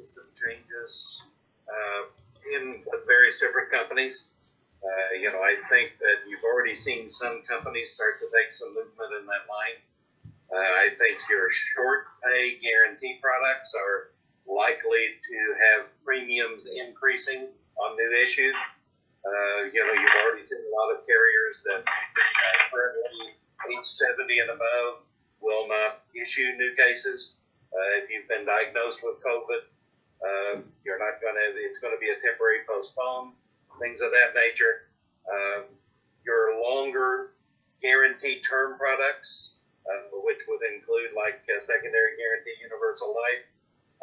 seen some changes in various different companies. I think that you've already seen some companies start to take some movement in that line. I think your short pay guarantee products are likely to have premiums increasing on new issues. You've already seen a lot of carriers that currently age 70 and above will not issue new cases. If you've been diagnosed with COVID, it's going to be a temporary postpone, things of that nature. Your longer guaranteed term products, which would include like secondary guarantee universal life,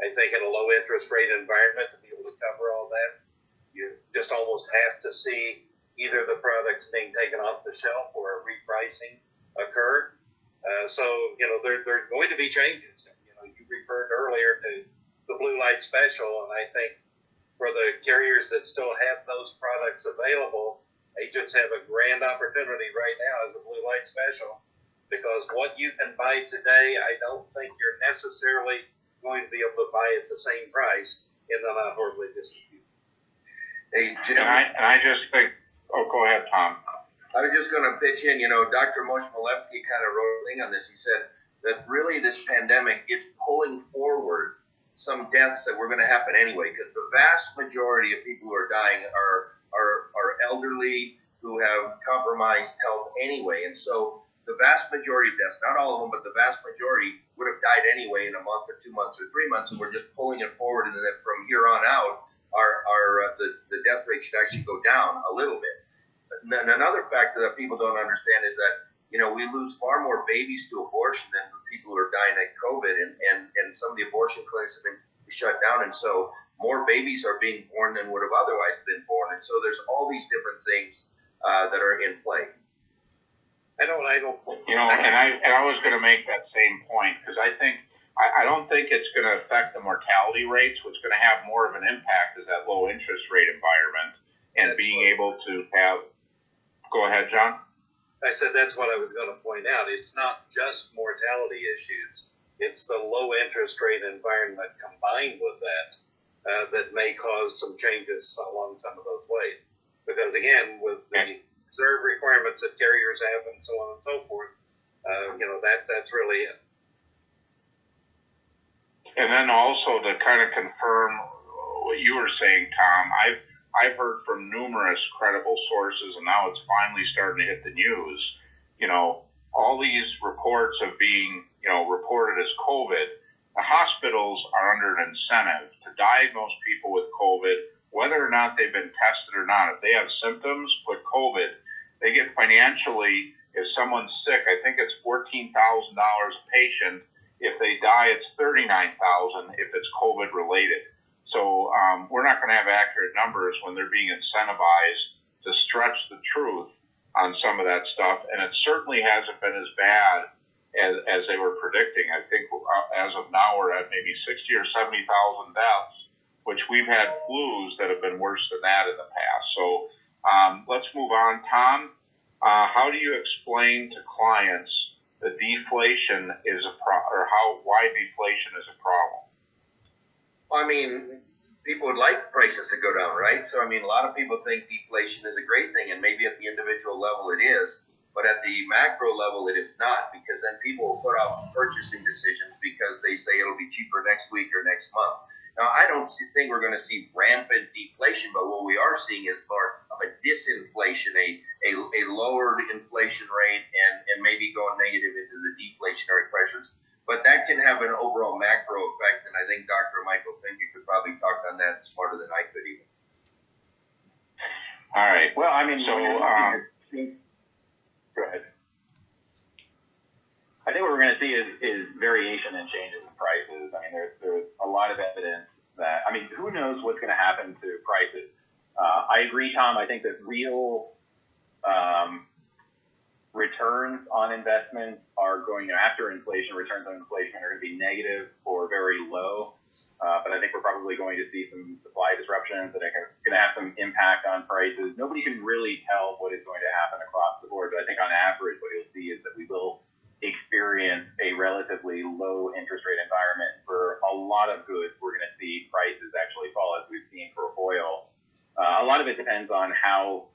I think in a low interest rate environment to be able to cover all that, you just almost have to see either the products being taken off the shelf or a repricing occur. There's going to be changes. You referred earlier to the blue light special, and I think for the carriers that still have those products available, agents have a grand opportunity right now as a blue light special, because what you can buy today, I don't think you're necessarily going to be able to buy at the same price in the not horribly distant future. Hey, Jim. And I just think, go ahead, Tom. I was just going to pitch in, Dr. Moshe Malevsky kind of wrote a thing on this. He said that really this pandemic is pulling forward some deaths that were going to happen anyway, because the vast majority of people who are dying are elderly who have compromised health anyway. And so the vast majority of deaths, not all of them, but the vast majority would have died anyway in a month or 2 months or 3 months, and we're just pulling it forward, and then from here on out, the death rate should actually go down a little bit. And another factor that people don't understand is that, we lose far more babies to abortion than people who are dying of COVID, and some of the abortion clinics have been shut down, and so more babies are being born than would have otherwise been born, and so there's all these different things that are in play. I don't. And I was going to make that same point, because I don't think it's going to affect the mortality rates. What's going to have more of an impact is that low interest rate environment and being able to have. Go ahead, John. I said that's what I was going to point out. It's not just mortality issues. It's the low interest rate environment combined with that that may cause some changes along some of those ways. Because again, with the reserve requirements that carriers have and so on and so forth, that's really it. And then also to kind of confirm what you were saying, Tom, I've heard from numerous credible sources, and now it's finally starting to hit the news. All these reports of being, reported as COVID, the hospitals are under an incentive to diagnose people with COVID, whether or not they've been tested or not. If they have symptoms with COVID, they get financially, if someone's sick, I think it's $14,000 a patient. If they die, it's $39,000 if it's COVID related. So we're not going to have accurate numbers when they're being incentivized to stretch the truth on some of that stuff, and it certainly hasn't been as bad as they were predicting. I think as of now we're at maybe 60 or 70,000 deaths, which we've had flus that have been worse than that in the past. So let's move on. Tom, how do you explain to clients that deflation is why deflation is a problem? Well, people would like prices to go down, right? So, a lot of people think deflation is a great thing, and maybe at the individual level it is, but at the macro level it is not, because then people will put off purchasing decisions because they say it'll be cheaper next week or next month. Now, I don't think we're going to see rampant deflation, but what we are seeing is more of a disinflation, a lowered inflation rate, and maybe going negative into the deflationary pressures. But that can have an overall macro effect, and I think Dr. Michael Finke could probably talk on that smarter than I could even. All right. Well, go ahead. I think what we're going to see is variation and changes in prices. There's a lot of evidence that, who knows what's going to happen to prices. I agree, Tom. I think that real returns on investments are going, after inflation, returns on inflation are going to be negative or very low. But I think we're probably going to see some supply disruptions that are going to have some impact on prices. Nobody can really tell what is going to happen across the board, but I think on average what you'll see is that we will experience a relatively low interest rate environment for a lot of goods. We're going to see prices depends on how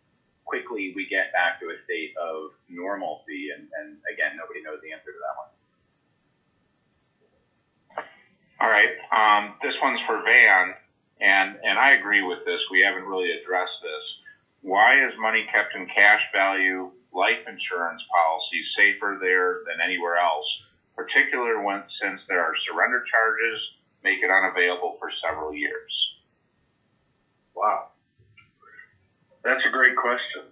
quickly we get back to a state of normalcy. And again, nobody knows the answer to that one. All right. This one's for Van, and I agree with this. We haven't really addressed this. Why is money kept in cash value life insurance policy safer there than anywhere else, particularly since there are surrender charges, make it unavailable for several years? Wow. That's a great question.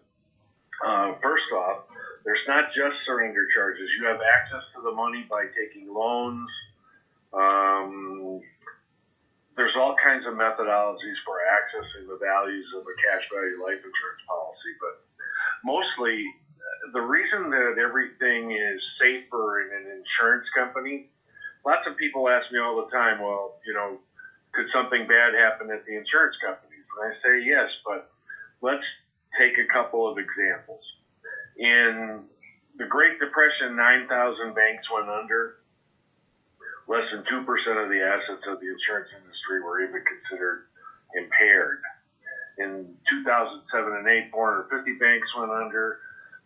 First off, there's not just surrender charges. You have access to the money by taking loans. There's all kinds of methodologies for accessing the values of a cash value life insurance policy, but mostly the reason that everything is safer in an insurance company, lots of people ask me all the time, well, could something bad happen at the insurance companies? And I say yes, but let's take a couple of examples. In the Great Depression, 9,000 banks went under. Less than 2% of the assets of the insurance industry were even considered impaired. In 2007 and 8, 450 banks went under.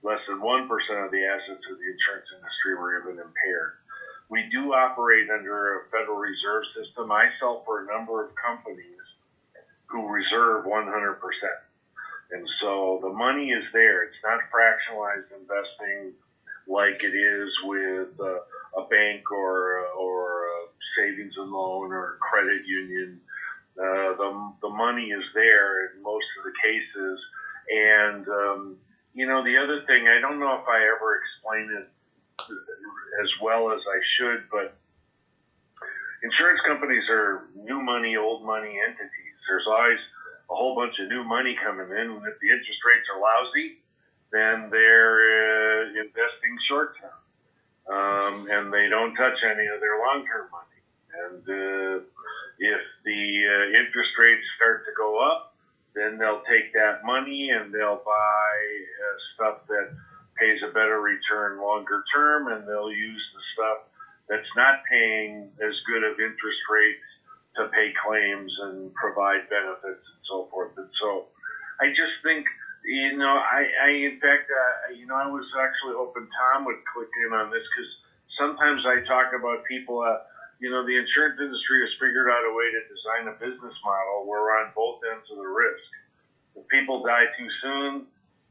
Less than 1% of the assets of the insurance industry were even impaired. We do operate under a Federal Reserve system. I sell for a number of companies who reserve 100%. And so the money is there. It's not fractionalized investing like it is with a bank or a savings and loan or a credit union. The money is there in most of the cases. And, the other thing, I don't know if I ever explained it as well as I should, but insurance companies are new money, old money entities. There's always a whole bunch of new money coming in, and if the interest rates are lousy, then they're investing short term, and they don't touch any of their long-term money. And if the interest rates start to go up, then they'll take that money and they'll buy stuff that pays a better return longer term, and they'll use the stuff that's not paying as good of interest rates to pay claims and provide benefits and so forth. And so I just think, I was actually hoping Tom would click in on this, because sometimes I talk about people, the insurance industry has figured out a way to design a business model where we're on both ends of the risk. If people die too soon,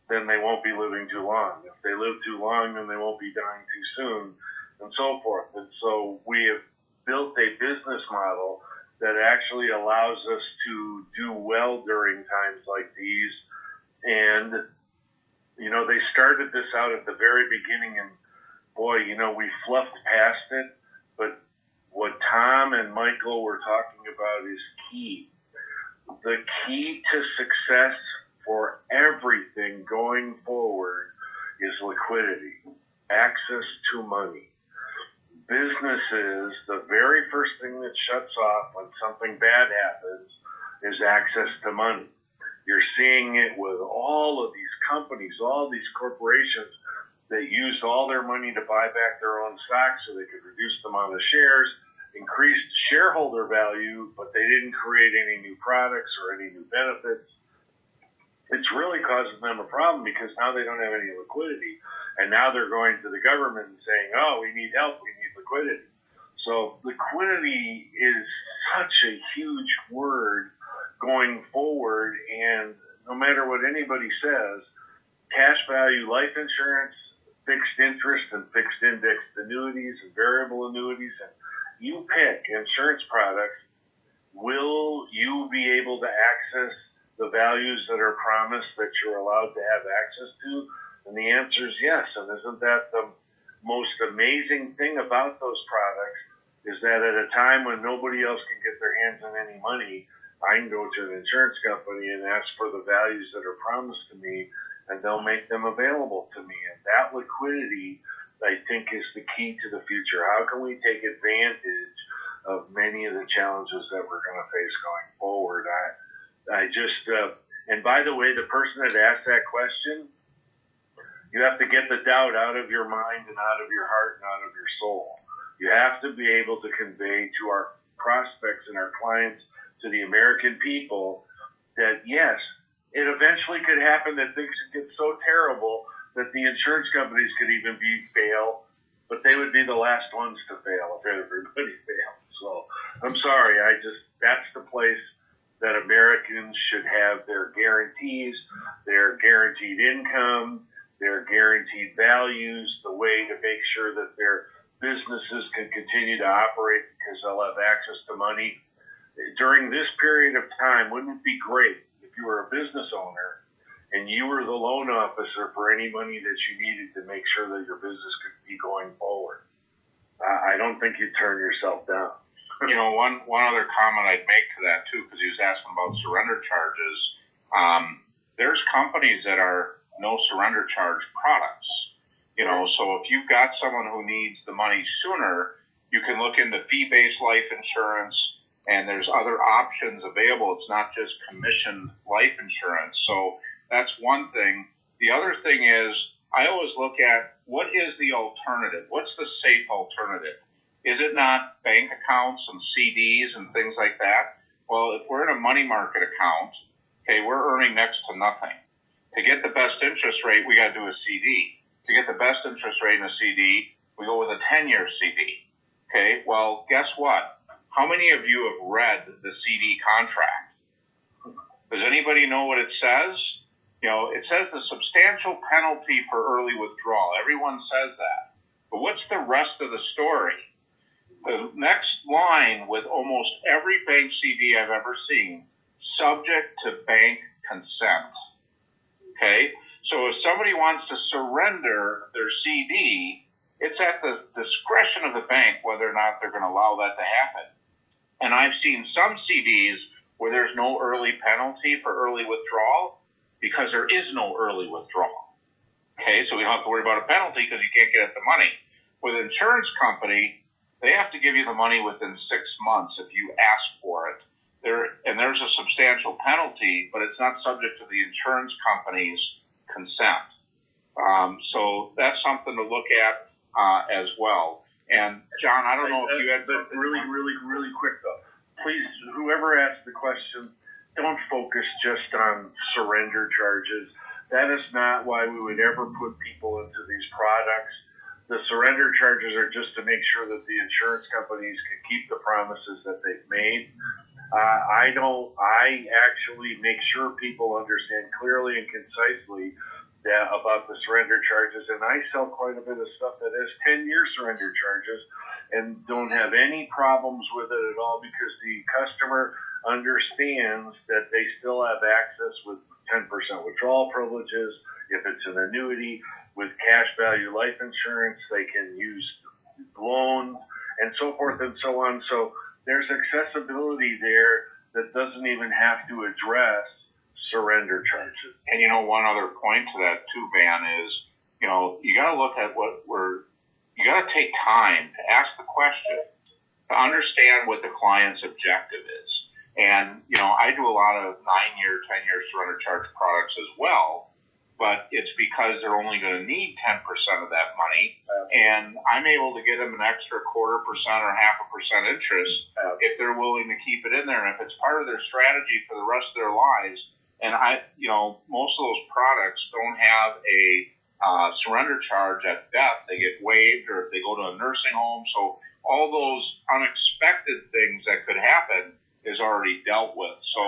then they won't be living too long. If they live too long, then they won't be dying too soon, and so forth. And so we have built a business model that actually allows us to do well during times like these. And, they started this out at the very beginning, and boy, we fluffed past it. But what Tom and Michael were talking about is key. The key to success for everything going forward is liquidity, access to money. Businesses, the very first thing that shuts off when something bad happens is access to money. You're seeing it with all of these companies, all these corporations that used all their money to buy back their own stock so they could reduce the amount of shares, increased shareholder value, but they didn't create any new products or any new benefits. It's really causing them a problem, because now they don't have any liquidity. And now they're going to the government and saying, oh, we need help, we need liquidity. So liquidity is such a huge word going forward, and no matter what anybody says, cash value life insurance, fixed interest and fixed indexed annuities and variable annuities, and you pick insurance products, will you be able to access the values that are promised that you're allowed to have access to? And the answer is yes. And isn't that the most amazing thing about those products, is that at a time when nobody else can get their hands on any money, I can go to an insurance company and ask for the values that are promised to me, and they'll make them available to me. And that liquidity, I think, is the key to the future. How can we take advantage of many of the challenges that we're going to face going forward? And by the way, the person that asked that question, you have to get the doubt out of your mind and out of your heart and out of your soul. You have to be able to convey to our prospects and our clients, to the American people, that yes, it eventually could happen that things could get so terrible that the insurance companies could even fail, but they would be the last ones to fail if everybody failed. So I'm sorry, that's the place that Americans should have their guarantees, their guaranteed income, their guaranteed values, the way to make sure that their businesses can continue to operate because they'll have access to money. During this period of time, wouldn't it be great if you were a business owner and you were the loan officer for any money that you needed to make sure that your business could be going forward? I don't think you'd turn yourself down. One other comment I'd make to that too, because he was asking about surrender charges. There's companies that are no surrender charge products. So if you've got someone who needs the money sooner, you can look into fee-based life insurance, and there's other options available. It's not just commission life insurance. So that's one thing. The other thing is, I always look at what is the alternative? What's the safe alternative? Is it not bank accounts and CDs and things like that? Well, if we're in a money market account, okay, we're earning next to nothing. To get the best interest rate, we got to do a CD. To get the best interest rate in a CD, we go with a 10-year CD. Okay, well, guess what? How many of you have read the CD contract? Does anybody know what it says? It says the substantial penalty for early withdrawal. Everyone says that. But what's the rest of the story? The next line with almost every bank CD I've ever seen, subject to bank consent. Okay? So if somebody wants to surrender their CD, it's at the discretion of the bank whether or not they're going to allow that to happen. And I've seen some CDs where there's no early penalty for early withdrawal because there is no early withdrawal. Okay, so we don't have to worry about a penalty because you can't get at the money. With an insurance company, they have to give you the money within 6 months if you ask for it. There's a substantial penalty, but it's not subject to the insurance company's consent. So that's something to look at as well. And John, I don't know if you had really quick though. Please, whoever asked the question, don't focus just on surrender charges. That is not why we would ever put people into these products. The surrender charges are just to make sure that the insurance companies can keep the promises that they've made. I actually make sure people understand clearly and concisely about the surrender charges, and I sell quite a bit of stuff that has 10-year surrender charges and don't have any problems with it at all because the customer understands that they still have access with 10% withdrawal privileges. If it's an annuity with cash value life insurance, they can use loans and so forth and so on. So there's accessibility there that doesn't even have to address surrender charges. And one other point to that too, Van, is you got to look at you got to take time to ask the question to understand what the client's objective is. And I do a lot of 9-year, 10-year surrender charge products as well, but it's because they're only going to need 10% of that money, and I'm able to get them an extra 0.25% or 0.5% interest if they're willing to keep it in there, and if it's part of their strategy for the rest of their lives. And most of those products don't have a surrender charge at death. They get waived, or if they go to a nursing home. So all those unexpected things that could happen is already dealt with. So,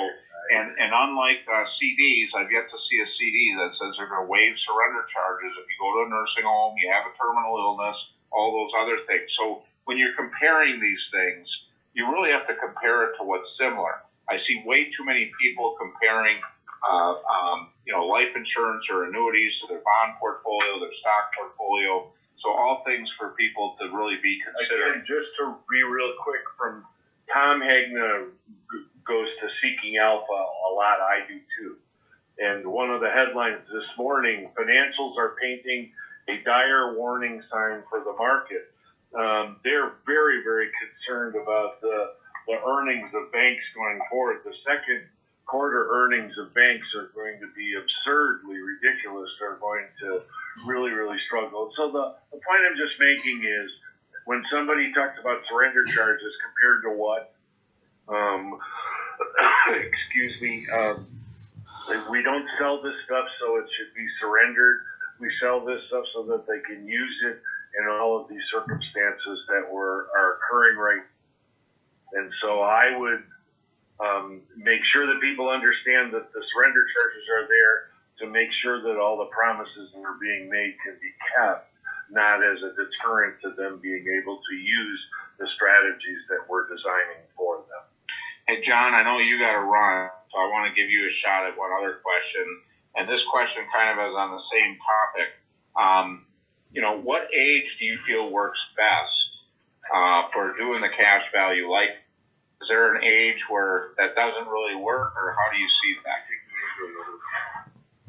and unlike CDs, I've yet to see a CD that says they're going to waive surrender charges if you go to a nursing home, you have a terminal illness, all those other things. So when you're comparing these things, you really have to compare it to what's similar. I see way too many people comparing life insurance or annuities to their bond portfolio, their stock portfolio. So all things for people to really be considering. Again, just to be real quick, from Tom Hagna goes to Seeking Alpha a lot. I do too. And one of the headlines this morning, financials are painting a dire warning sign for the market. They're very, very concerned about the earnings of banks going forward. The second quarter earnings of banks are going to be absurdly ridiculous. They're going to really, really struggle. So the point I'm just making is, when somebody talks about surrender charges compared to what, We don't sell this stuff so it should be surrendered. We sell this stuff so that they can use it in all of these circumstances that are occurring right. And so I would make sure that people understand that the surrender charges are there to make sure that all the promises that are being made can be kept, not as a deterrent to them being able to use the strategies that we're designing for them. Hey, John, I know you got to run, so I want to give you a shot at one other question. And this question kind of is on the same topic. What age do you feel works best for doing the cash value? Like, is there an age where that doesn't really work, or how do you see that?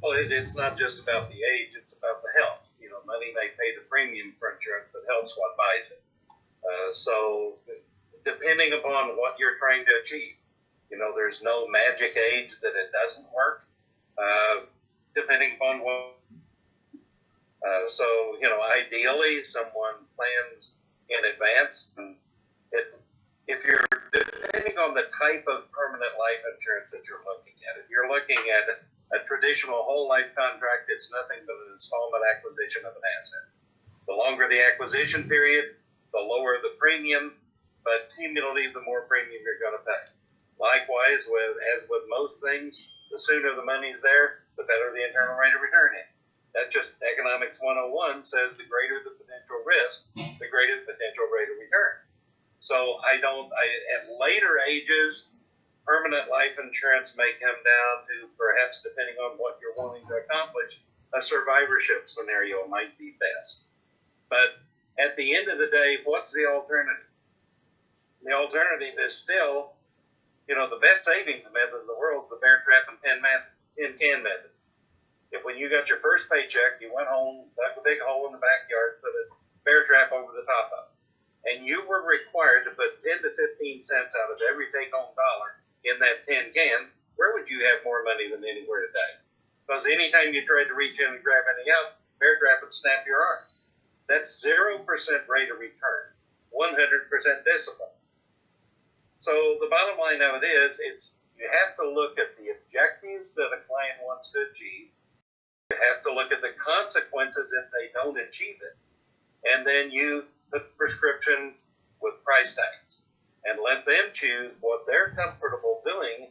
Well, it's not just about the age; it's about the health. Money may pay the premium for insurance, but health's what buys it. So, depending upon what you're trying to achieve, there's no magic age that it doesn't work. Depending upon what. Ideally, someone plans in advance. And if you're depending on the type of permanent life insurance that you're looking at, if you're looking at a traditional whole life contract, it's nothing but an installment acquisition of an asset. The longer the acquisition period, the lower the premium, but cumulatively, the more premium you're going to pay. Likewise, as with most things, the sooner the money's there, the better the internal rate of return is. That's just economics 101 says the greater the potential risk, the greater the potential rate of return. So at later ages, permanent life insurance may come down to perhaps, depending on what you're wanting to accomplish, a survivorship scenario might be best. But at the end of the day, what's the alternative? The alternative is still, the best savings method in the world is the bear trap and can method. If when you got your first paycheck, you went home, dug a big hole in the backyard, put a bear trap over the top of it, and you were required to put 10 to 15 cents out of every take-home dollar in that tin can, where would you have more money than anywhere today? Because anytime you tried to reach in and grab anything out, bear trap would snap your arm. That's 0% rate of return, 100% discipline. So the bottom line of it is, you have to look at the objectives that a client wants to achieve. You have to look at the consequences if they don't achieve it. And then you put prescription with price tags and let them choose what they're comfortable doing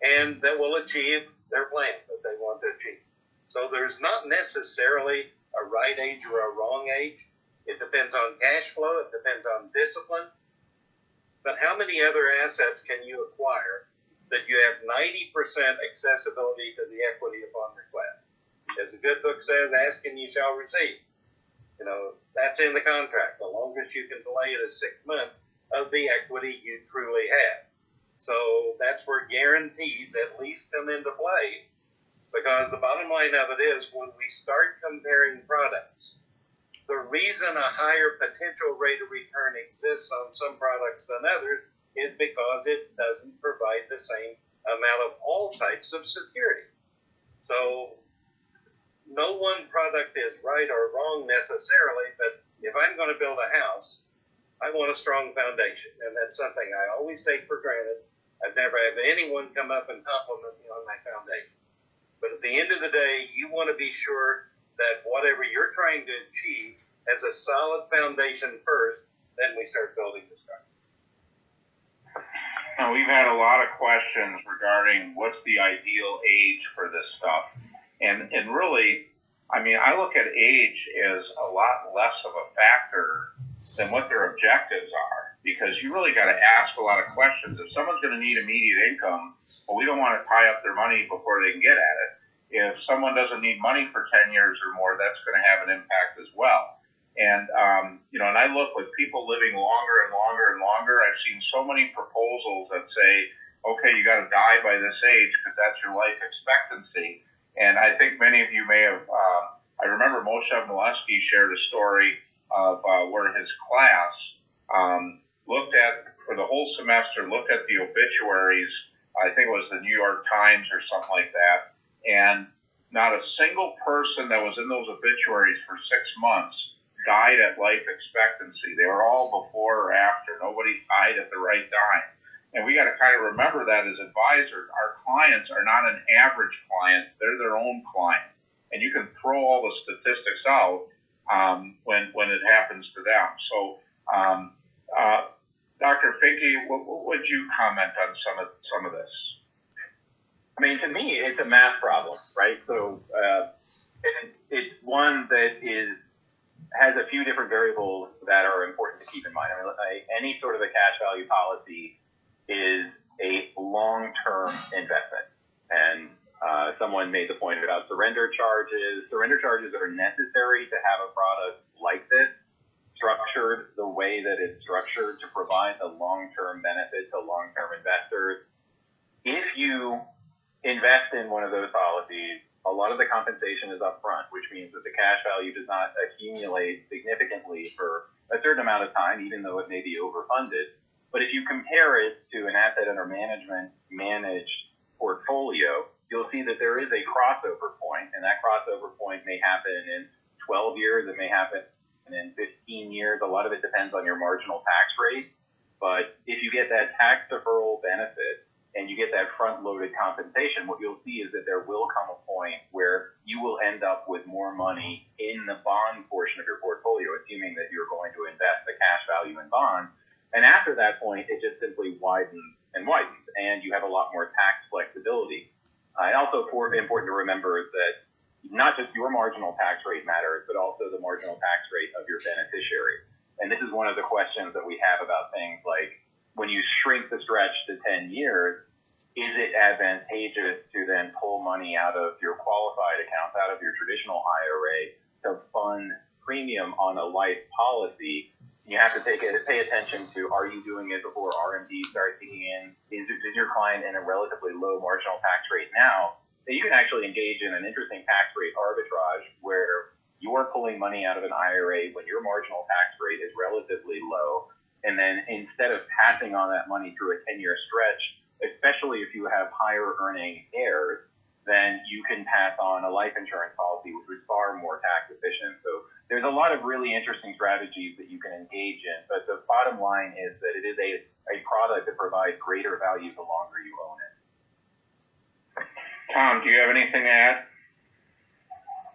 and that will achieve their plan that they want to achieve. So there's not necessarily a right age or a wrong age. It depends on cash flow. It depends on discipline. But how many other assets can you acquire that you have 90% accessibility to the equity upon request? As the good book says, ask and you shall receive. That's in the contract. The longest you can delay it is 6 months of the equity you truly have. So that's where guarantees at least come into play, because the bottom line of it is when we start comparing products, the reason a higher potential rate of return exists on some products than others is because it doesn't provide the same amount of all types of security. So no one product is right or wrong necessarily, but if I'm going to build a house, I want a strong foundation, and that's something I always take for granted. I've never had anyone come up and compliment me on my foundation. But at the end of the day, you want to be sure that whatever you're trying to achieve has a solid foundation first, then we start building the structure. Now, we've had a lot of questions regarding what's the ideal age for this stuff. And really, I look at age as a lot less of a factor than what their objectives are, because you really got to ask a lot of questions. If someone's going to need immediate income, well, we don't want to tie up their money before they can get at it. If someone doesn't need money for 10 years or more, that's going to have an impact as well. And, and I look with people living longer and longer and longer. I've seen so many proposals that say, okay, you got to die by this age because that's your life expectancy. And I think many of you may have, I remember Moshe Milevsky shared a story of where his class looked at, for the whole semester, looked at the obituaries. I think it was the New York Times or something like that. And not a single person that was in those obituaries for 6 months died at life expectancy. They were all before or after. Nobody died at the right time. And we got to kind of remember that as advisors, our clients are not an average client; they're their own client, and you can throw all the statistics out when it happens to them. So, Dr. Finke, what would you comment on some of this? I mean, to me, it's a math problem, right? So it's one that has a few different variables that are important to keep in mind. I mean, any sort of a cash value policy is a long-term investment. And someone made the point about surrender charges. Surrender charges are necessary to have a product like this structured the way that it's structured to provide the long-term benefit to long-term investors. If you invest in one of those policies, a lot of the compensation is upfront, which means that the cash value does not accumulate significantly for a certain amount of time, even though it may be overfunded. But if you compare it to an asset under management managed portfolio, you'll see that there is a crossover point, and that crossover point may happen in 12 years, it may happen in 15 years. A lot of it depends on your marginal tax rate. But if you get that tax deferral benefit, and you get that front-loaded compensation, what you'll see is that there will come a point where you will end up with more money in the bond portion of your portfolio, assuming that you're going to invest the cash value in bonds. And after that point, it just simply widens and widens, and you have a lot more tax flexibility. And also important to remember that not just your marginal tax rate matters, but also the marginal tax rate of your beneficiary. And this is one of the questions that we have about things like, when you shrink the stretch to 10 years, is it advantageous to then pull money out of your qualified accounts, out of your traditional IRA, to fund premium on a life policy? You have to pay attention to, are you doing it before RMD starts kicking in? Is your client in a relatively low marginal tax rate now? So you can actually engage in an interesting tax rate arbitrage where you are pulling money out of an IRA when your marginal tax rate is relatively low. And then instead of passing on that money through a 10-year stretch, especially if you have higher earning heirs, then you can pass on a life insurance policy, which is far more tax efficient. So there's a lot of really interesting strategies that you can engage in. But the bottom line is that it is a product that provides greater value the longer you own it. Tom, do you have anything to add?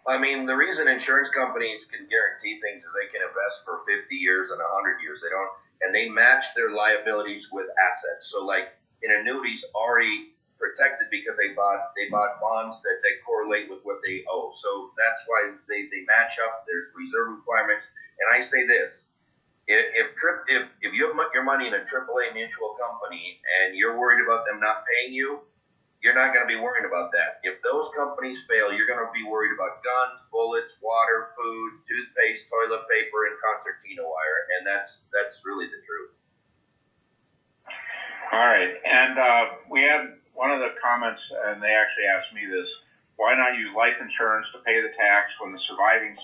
I mean, the reason insurance companies can guarantee things is they can invest for 50 years and 100 years. They don't. And they match their liabilities with assets. So like in annuities, already protected because they bought bonds that correlate with what they owe. So that's why they match up. There's reserve requirements. And I say this, if you have your money in a AAA mutual company and you're worried about them not paying you, you're not going to be worried about that. If those companies fail, you're going to be worried about guns, bullets, water, food, toothpaste, toilet paper, and concertina wire. And that's really the truth. All right. And we had one of the comments, and they actually asked me this, why not use life insurance to pay the tax when the surviving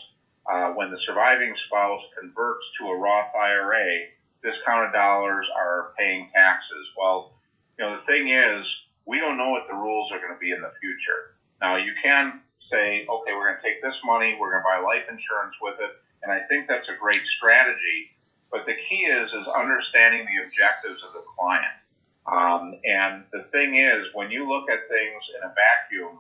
spouse converts to a Roth IRA? Discounted dollars are paying taxes. Well, the thing is, we don't know what the rules are going to be in the future. Now, you can say, okay, we're going to take this money, we're going to buy life insurance with it, and I think that's a great strategy. But the key is understanding the objectives of the client. And the thing is, when you look at things in a vacuum,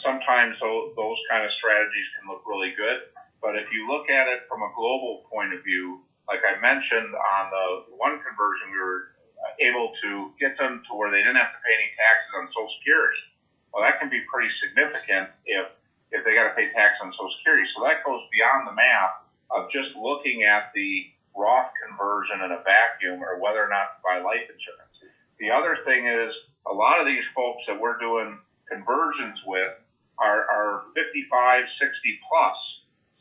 sometimes those kind of strategies can look really good. But if you look at it from a global point of view, like I mentioned on the one conversion, we were able to get them to where they didn't have to pay any taxes on Social Security. Well, that can be pretty significant if they got to pay tax on Social Security. So that goes beyond the math of just looking at the Roth conversion in a vacuum or whether or not to buy life insurance. The other thing is a lot of these folks that we're doing conversions with are 55, 60 plus.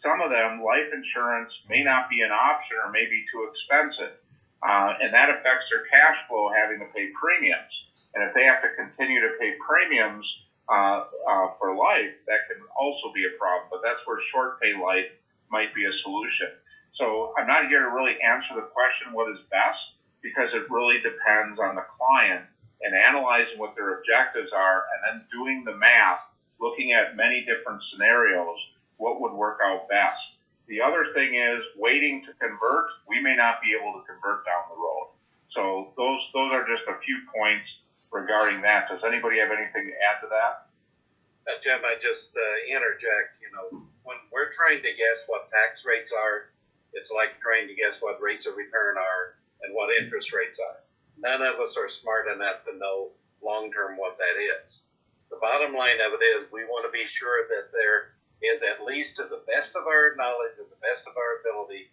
Some of them, life insurance may not be an option or may be too expensive. And that affects their cash flow having to pay premiums. And if they have to continue to pay premiums for life, that can also be a problem. But that's where short pay life might be a solution. So I'm not here to really answer the question what is best, because it really depends on the client and analyzing what their objectives are and then doing the math, looking at many different scenarios, what would work out best. The other thing is waiting to convert. We may not be able to convert down the road. So those are just a few points regarding that. Does anybody have anything to add to that? Jim, I just interject. When we're trying to guess what tax rates are, it's like trying to guess what rates of return are and what interest rates are. None of us are smart enough to know long term what that is. The bottom line of it is we want to be sure that there is, at least to the best of our knowledge and the best of our ability,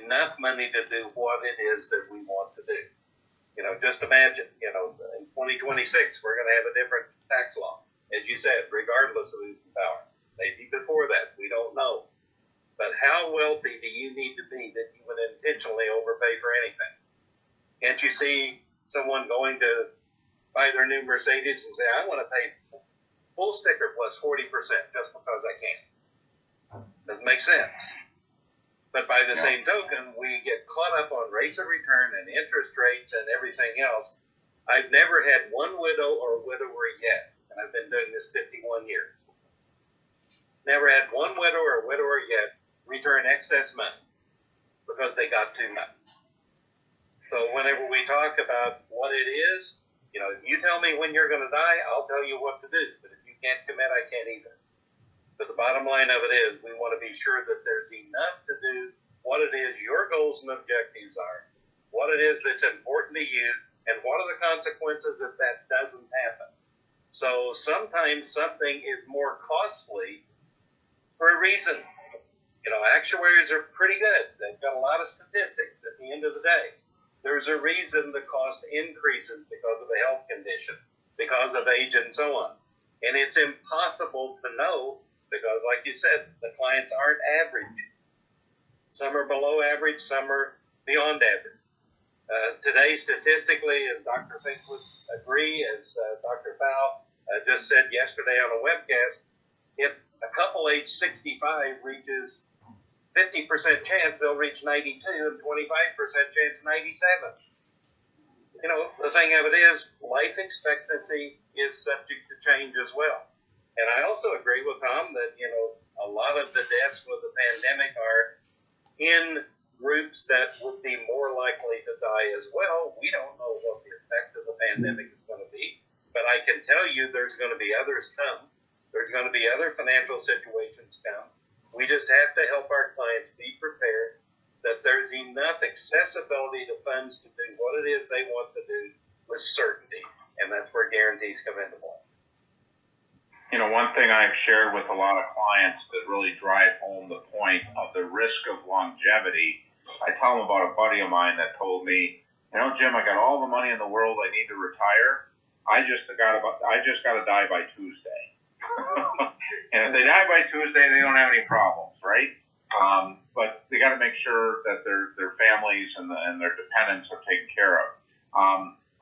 enough money to do what it is that we want to do. Just imagine, in 2026, we're going to have a different tax law, as you said, regardless of who's in power. Maybe before that, we don't know. But how wealthy do you need to be that you would intentionally overpay for anything? Can't you see someone going to buy their new Mercedes and say, I want to pay full sticker plus 40% just because I can? Doesn't make sense. But by the same token, we get caught up on rates of return and interest rates and everything else. I've never had one widow or widower yet, and I've been doing this 51 years. Never had one widow or widower yet return excess money because they got too much. So whenever we talk about what it is, if you tell me when you're going to die, I'll tell you what to do. But if you can't commit, I can't either. But the bottom line of it is we want to be sure that there's enough to do what it is your goals and objectives are, what it is that's important to you, and what are the consequences if that doesn't happen. So sometimes something is more costly for a reason. Actuaries are pretty good. They've got a lot of statistics at the end of the day. There's a reason the cost increases because of a health condition, because of age and so on. And it's impossible to know because, like you said, the clients aren't average. Some are below average, some are beyond average. Today, statistically, as Dr. Fink would agree, as Dr. Fowl just said yesterday on a webcast, if a couple age 65 reaches 50% chance, they'll reach 92 and 25% chance 97. The thing of it is, life expectancy is subject to change as well. And I also agree with Tom that, a lot of the deaths with the pandemic are in groups that would be more likely to die as well. We don't know what the effect of the pandemic is going to be, but I can tell you there's going to be others come. There's going to be other financial situations come. We just have to help our clients be prepared that there's enough accessibility to funds to do what it is they want to do with certainty. And that's where guarantees come into play. One thing I've shared with a lot of clients that really drive home the point of the risk of longevity, I tell them about a buddy of mine that told me, Jim, I got all the money in the world I need to retire. I just got to die by Tuesday. And if they die by Tuesday, they don't have any problems, right? But they got to make sure that their families and their dependents are taken care of.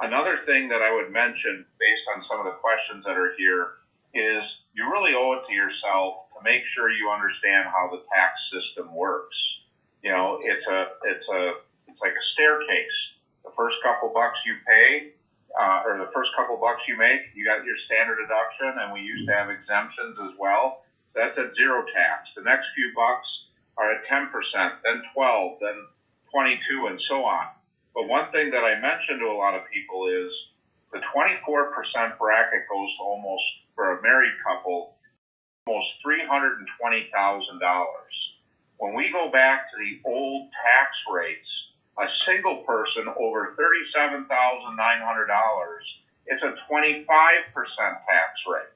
Another thing that I would mention, based on some of the questions that are here, is you really owe it to yourself to make sure you understand how the tax system works. It's like a staircase. The first couple bucks you pay, or the first couple bucks you make, you got your standard deduction, and we used to have exemptions as well. That's at zero tax. The next few bucks are at 10%, then 12, then 22, and so on. But one thing that I mentioned to a lot of people is the 24% bracket goes to almost, for a married couple, almost $320,000. When we go back to the old tax rates, a single person over $37,900, it's a 25% tax rate.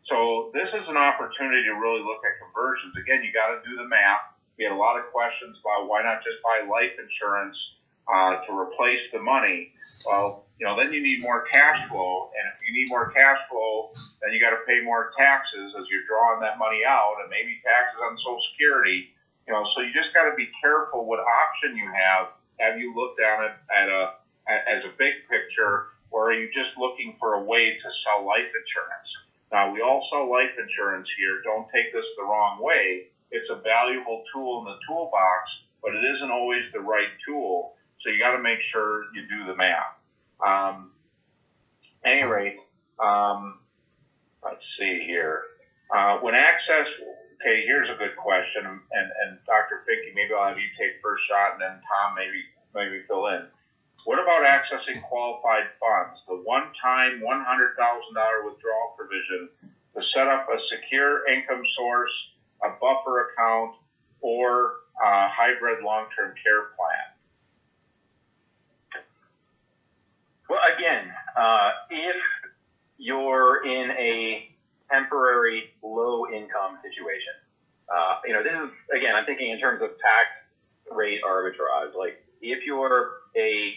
So this is an opportunity to really look at conversions. Again, you got to do the math. We had a lot of questions about why not just buy life insurance to replace the money. Well, then you need more cash flow, and if you need more cash flow, then you got to pay more taxes as you're drawing that money out, and maybe taxes on Social Security. So you just got to be careful what option you have. Have you looked at it as a big picture, or are you just looking for a way to sell life insurance? Now, we all sell life insurance here. Don't take this the wrong way. It's a valuable tool in the toolbox, but it isn't always the right tool. So you got to make sure you do the math. Any rate, let's see here. When access, okay, here's a good question, and Dr. Finke, maybe I'll have you take first shot, and then Tom maybe fill in. What about accessing qualified funds? The one-time $100,000 withdrawal provision to set up a secure income source, a buffer account, or a hybrid long-term care plan. Well, again, if you're in a temporary low income situation, this is, again, I'm thinking in terms of tax rate arbitrage. Like if you're a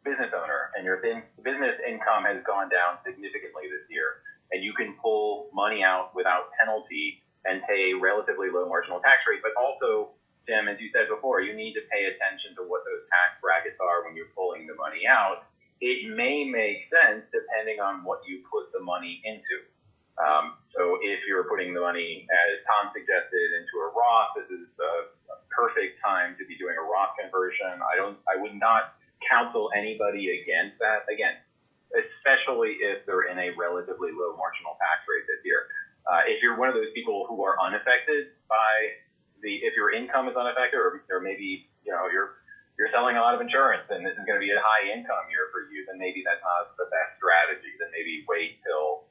business owner and your business income has gone down significantly this year and you can pull money out without penalty and pay a relatively low marginal tax rate, but also, Jim, as you said before, you need to pay attention to what those tax brackets are when you're pulling the money out. It may make sense depending on what you put the money into. So if you're putting the money, as Tom suggested, into a Roth, this is a perfect time to be doing a Roth conversion. I would not counsel anybody against that. Again, especially if they're in a relatively low marginal tax rate this year. If you're one of those people who are unaffected by if your income is unaffected, or maybe you're selling a lot of insurance and this is going to be a high income year for you, then maybe that's not the best strategy. Then maybe wait till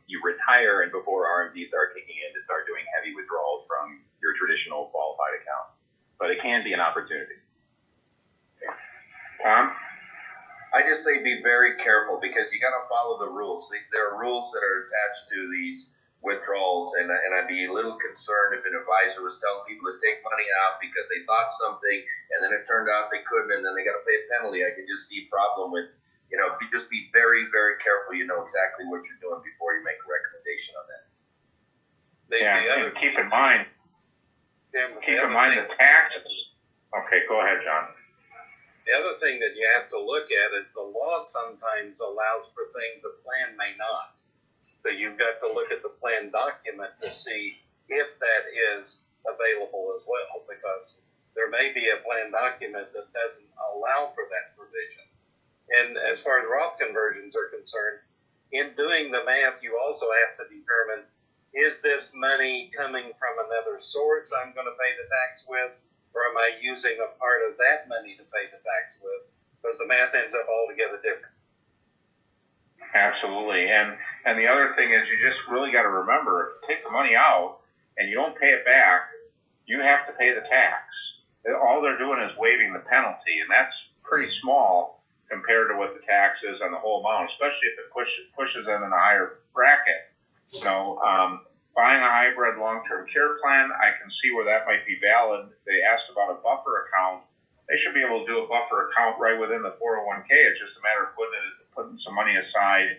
you retire and before RMDs start kicking in to start doing heavy withdrawals from your traditional qualified account. But it can be an opportunity. Tom? I just say be very careful because you got to follow the rules. There are rules that are attached to these withdrawals, and I'd be a little concerned if an advisor was telling people to take money out because they thought something and then it turned out they couldn't and then they got to pay a penalty. I can just see a problem with, just be very, very careful. You know exactly what you're doing before you make a recommendation on that. And keep in mind the taxes. Okay, go ahead, John. The other thing that you have to look at is the law sometimes allows for things a plan may not. So you've got to look at the plan document to see if that is available as well, because there may be a plan document that doesn't allow for that provision. And as far as Roth conversions are concerned, in doing the math, you also have to determine, is this money coming from another source I'm going to pay the tax with, or am I using a part of that money to pay the tax with? Because the math ends up altogether different. Absolutely. And the other thing is you just really got to remember, if you take the money out and you don't pay it back, you have to pay the tax. All they're doing is waiving the penalty, and that's pretty small compared to what the tax is on the whole amount, especially if it pushes them in a higher bracket. Buying a hybrid long-term care plan, I can see where that might be valid. They asked about a buffer account. They should be able to do a buffer account right within the 401k. It's just a matter of putting some money aside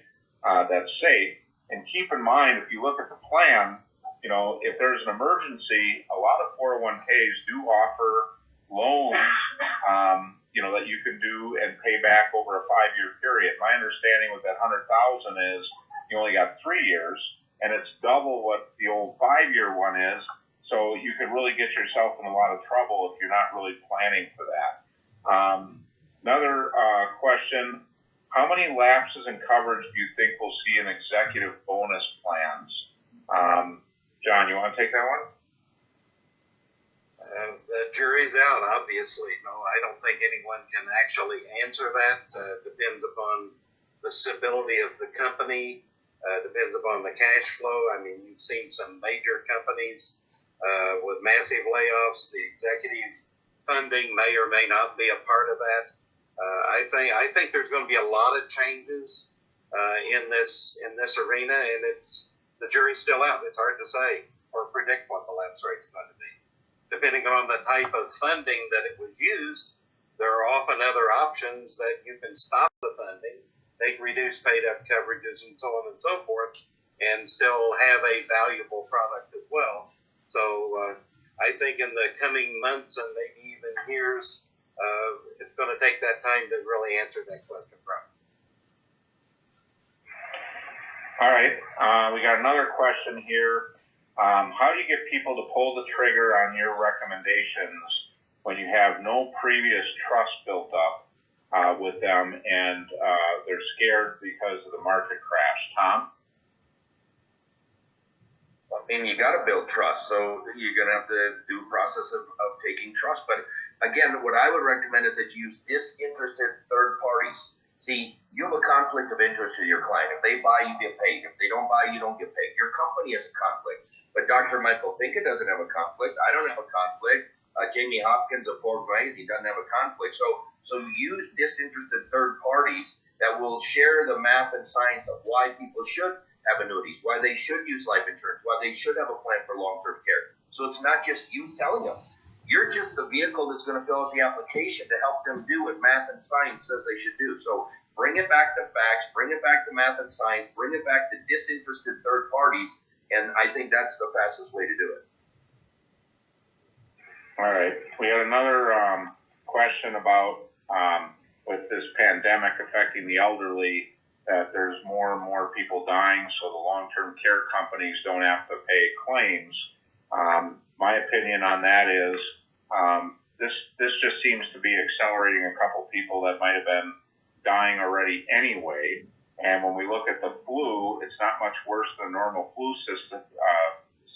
that's safe. And keep in mind, if you look at the plan, if there's an emergency, a lot of 401ks do offer loans, that you can do and pay back over a 5-year period. My understanding with that $100,000 is you only got 3 years, and it's double what the old 5-year one is. So you could really get yourself in a lot of trouble if you're not really planning for that. Another question, how many lapses in coverage do you think we'll see in executive bonus plans? John, you want to take that one? The jury's out, obviously. No, I don't think anyone can actually answer that. Depends upon the stability of the company, depends upon the cash flow. I mean, you've seen some major companies with massive layoffs. The executive funding may or may not be a part of that. I think there's going to be a lot of changes in this arena, and the jury's still out. It's hard to say or predict what the lapse rate's going to be. Depending on the type of funding that it was used, there are often other options that you can stop the funding, make reduced paid-up coverages, and so on and so forth, and still have a valuable product as well. So I think in the coming months and maybe even years, it's going to take that time to really answer that question properly. All right. We got another question here. How do you get people to pull the trigger on your recommendations when you have no previous trust built up with them and they're scared because of the market crash? Tom? I mean, you got to build trust, so you're going to have to do a process of taking trust. But again, what I would recommend is that you use disinterested third parties. See, you have a conflict of interest with your client. If they buy, you get paid. If they don't buy, you don't get paid. Your company has a conflict. But Dr. Michael Finca doesn't have a conflict. I don't have a conflict. Jamie Hopkins of Forbes Magazine doesn't have a conflict. So use disinterested third parties that will share the math and science of why people should have annuities, why they should use life insurance, why they should have a plan for long-term care. So it's not just you telling them. You're just the vehicle that's going to fill out the application to help them do what math and science says they should do. So bring it back to facts, bring it back to math and science, bring it back to disinterested third parties, and I think that's the fastest way to do it. All right. We had another question about with this pandemic affecting the elderly, that there's more and more people dying, so the long-term care companies don't have to pay claims. My opinion on that is this just seems to be accelerating a couple people that might have been dying already anyway. And when we look at the flu, it's not much worse than a normal flu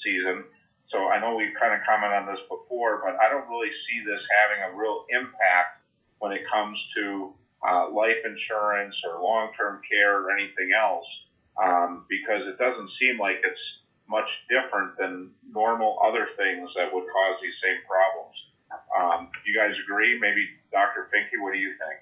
season. So I know we've kind of commented on this before, but I don't really see this having a real impact when it comes to life insurance or long-term care or anything else, because it doesn't seem like it's much different than normal other things that would cause these same problems. You guys agree? Maybe Dr. Finke, what do you think?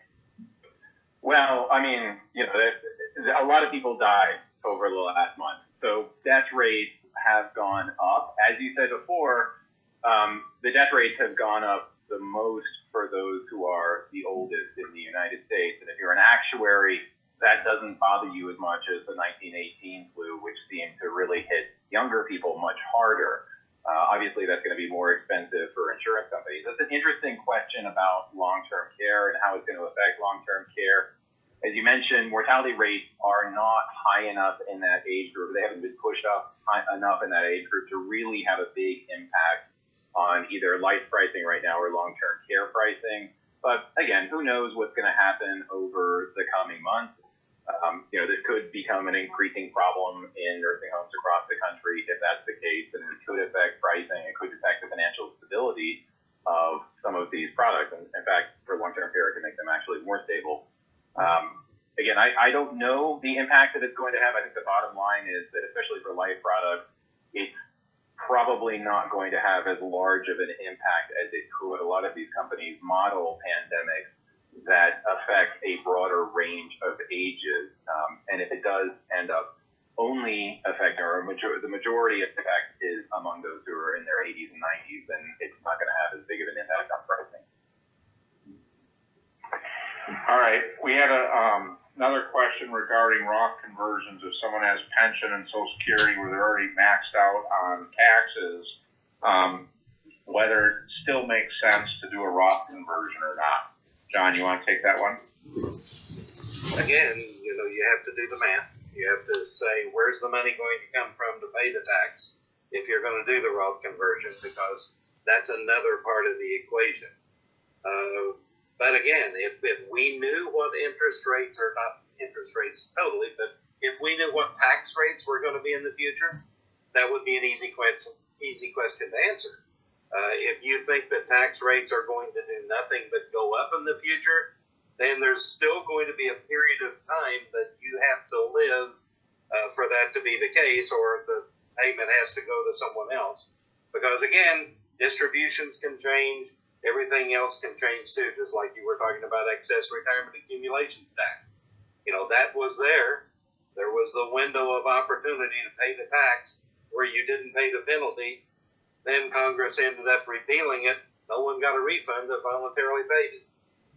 Well, I mean, a lot of people died over the last month, so death rates have gone up. As you said before, the death rates have gone up the most for those who are the oldest in the United States. And if you're an actuary, that doesn't bother you as much as the 1918 flu, which seemed to really hit younger people much harder. Obviously, that's going to be more expensive for insurance companies. That's an interesting question about long-term care and how it's going to affect long-term care. As you mentioned, mortality rates are not high enough in that age group. They haven't been pushed up high enough in that age group to really have a big impact on either life pricing right now or long-term care pricing. But again, who knows what's going to happen over the coming months. This could become an increasing problem in nursing homes across the country if that's the case, and it could affect pricing. It could affect the financial stability of some of these products. And in fact, for long-term care, it can make them actually more stable. Again, I don't know the impact that it's going to have. I think the bottom line is that, especially for life products, it's probably not going to have as large of an impact as it could. A lot of these companies model pandemics that affect a broader range of ages. And if it does end up only affecting, or the majority of the effect is among those who are in their 80s and 90s, then it's not going to have as big of an impact on pricing. All right. We had another question regarding Roth conversions. If someone has pension and Social Security where they're already maxed out on taxes, whether it still makes sense to do a Roth conversion or not. John, you want to take that one? Again, you have to do the math. You have to say, where's the money going to come from to pay the tax if you're going to do the Roth conversion, because that's another part of the equation. But again, if we knew what interest rates, or not interest rates totally, but if we knew what tax rates were going to be in the future, that would be an easy question to answer. If you think that tax rates are going to do nothing but go up in the future, then there's still going to be a period of time that you have to live for that to be the case, or the payment has to go to someone else. Because again, distributions can change. Everything else can change too, just like you were talking about excess retirement accumulations tax. That was there. There was the window of opportunity to pay the tax where you didn't pay the penalty. Then Congress ended up repealing it. No one got a refund that voluntarily paid it.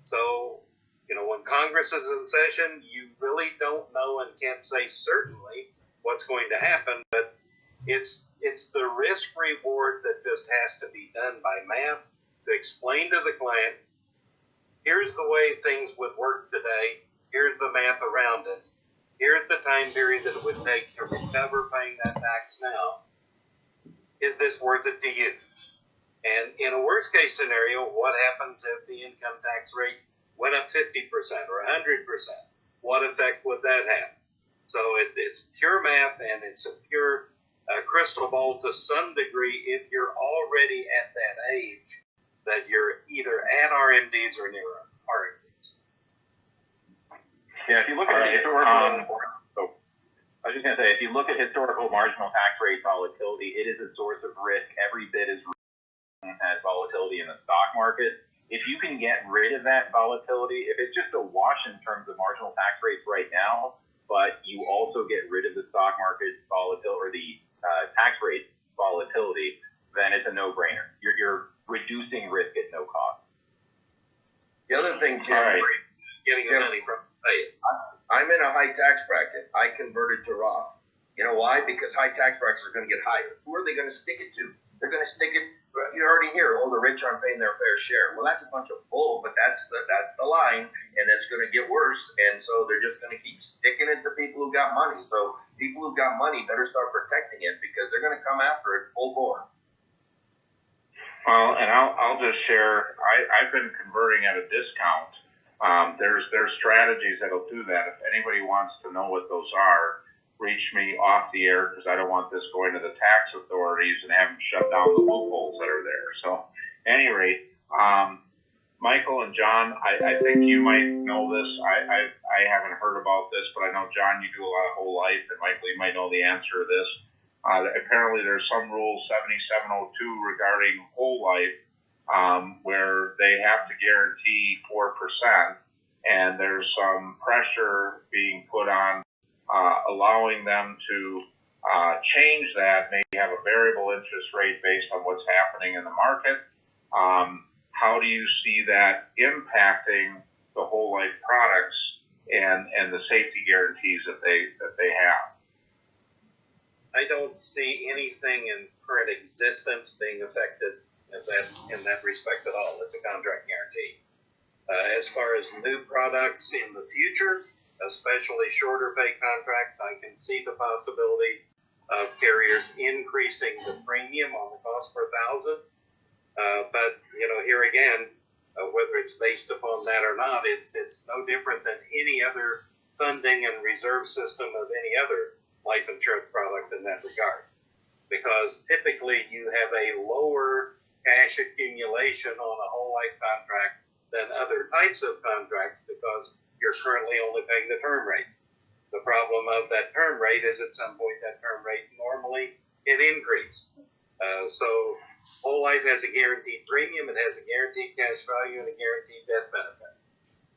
So, when Congress is in session, you really don't know and can't say certainly what's going to happen, but it's the risk reward that just has to be done by math to explain to the client, here's the way things would work today, here's the math around it, here's the time period that it would take to recover paying that tax now. Is this worth it to you? And in a worst case scenario, what happens if the income tax rate went up 50% or 100%? What effect would that have? So it's pure math, and it's a pure crystal ball to some degree if you're already at that age that you're either at RMDs or near RMDs. Yeah, if you look at historical, I was just going to say, if you look at historical marginal tax rate volatility, it is a source of risk every bit as as volatility in the stock market. If you can get rid of that volatility, if it's just a wash in terms of marginal tax rates right now, but you also get rid of the stock market volatility or the tax rate volatility, then it's a no-brainer. You're reducing risk at no cost. The other thing, Jim, getting the money from I'm in a high tax bracket. I converted to Roth. You know why? Because high tax brackets are going to get higher. Who are they going to stick it to? They're going to stick it. You already hear, the rich aren't paying their fair share. Well, that's a bunch of bull, but that's the line, and it's going to get worse. And so they're just going to keep sticking it to people who got money. So people who've got money better start protecting it because they're going to come after it full bore. Well, and I'll just share. I've been converting at a discount. There's strategies that'll do that. If anybody wants to know what those are, reach me off the air because I don't want this going to the tax authorities and have them shut down the loopholes that are there. So, at any rate, Michael and John, I think you might know this. I haven't heard about this, but I know, John, you do a lot of whole life, and Michael, you might know the answer to this. Apparently, there's some rule 7702 regarding whole life where they have to guarantee 4%, and there's some pressure being put on allowing them to change that, maybe have a variable interest rate based on what's happening in the market. How do you see that impacting the whole life products and the safety guarantees that they have? I don't see anything in current existence being affected in that respect at all. It's a contract guarantee. As far as new products in the future, especially shorter pay contracts, I can see the possibility of carriers increasing the premium on the cost per thousand. But here again, whether it's based upon that or not, it's no different than any other funding and reserve system of any other life insurance product in that regard. Because typically you have a lower cash accumulation on a whole life contract than other types of contracts because you're currently only paying the term rate. The problem of that term rate is at some point that term rate normally it increased. So whole life has a guaranteed premium, it has a guaranteed cash value, and a guaranteed death benefit.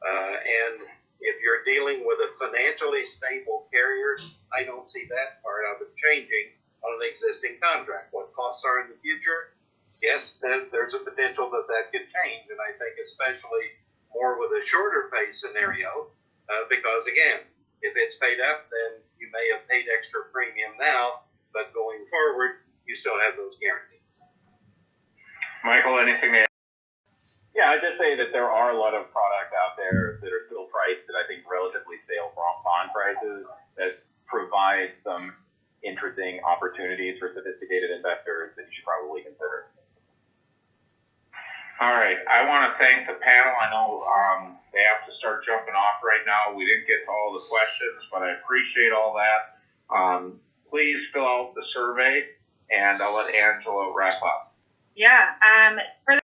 And if you're dealing with a financially stable carrier, I don't see that part of it changing on an existing contract. What costs are in the future? Yes, there's a potential that could change, and I think especially more with a shorter pay scenario, because again, if it's paid up, then you may have paid extra premium now, but going forward, you still have those guarantees. Michael, anything to add? Yeah, I'd just say that there are a lot of products out there that are still priced at, I think, relatively stale bond prices that provide some interesting opportunities for sophisticated investors that you should probably consider. All right. I want to thank the panel. I know they have to start jumping off right now. We didn't get to all the questions, but I appreciate all that. Please fill out the survey, and I'll let Angela wrap up. Yeah. For